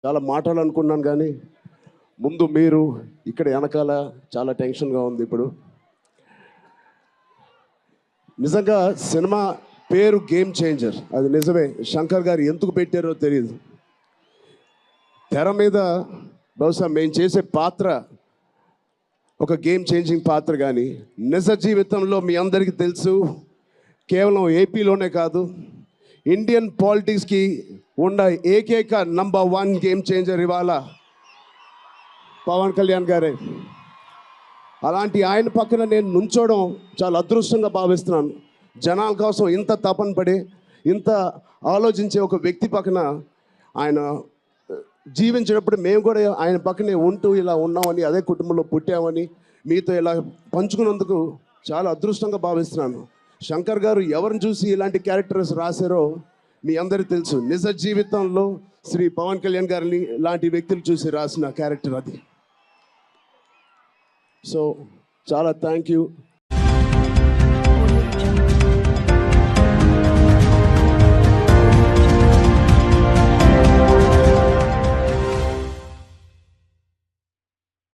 చాలా మాట్లాడాలనుకున్నాను కానీ ముందు మీరు ఇక్కడ వెనకాల చాలా టెన్షన్గా ఉంది. ఇప్పుడు నిజంగా సినిమా పేరు గేమ్ చేంజర్, అది నిజమే. శంకర్ గారు ఎందుకు పెట్టారో తెలియదు. తెర మీద బహుశా మేము చేసే పాత్ర ఒక గేమ్ చేంజింగ్ పాత్ర, కానీ నిజ జీవితంలో మీ అందరికీ తెలుసు, కేవలం ఏపీలోనే కాదు ఇండియన్ పాలిటిక్స్కి ఉన్న ఏకైక నంబర్ 1 గేమ్ చేంజర్ ఇవాళ పవన్ కళ్యాణ్ గారే. అలాంటి ఆయన పక్కన నేను నుంచోవడం చాలా అదృష్టంగా భావిస్తున్నాను. జనాల కోసం ఇంత తపన పడి ఇంత ఆలోచించే ఒక వ్యక్తి పక్కన ఆయన జీవించినప్పుడు మేము కూడా ఆయన పక్కనే ఉంటూ ఇలా ఉన్నామని, అదే కుటుంబంలో పుట్టామని మీతో ఇలా పంచుకున్నందుకు చాలా అదృష్టంగా భావిస్తున్నాను. శంకర్ గారు ఎవరిని చూసి ఇలాంటి క్యారెక్టర్స్ రాశారో మీ అందరికీ తెలుసు. నిజ జీవితంలో శ్రీ పవన్ కళ్యాణ్ గారిని లాంటి వ్యక్తులు చూసి రాసిన క్యారెక్టర్ అది. సో చాలా థ్యాంక్ యూ.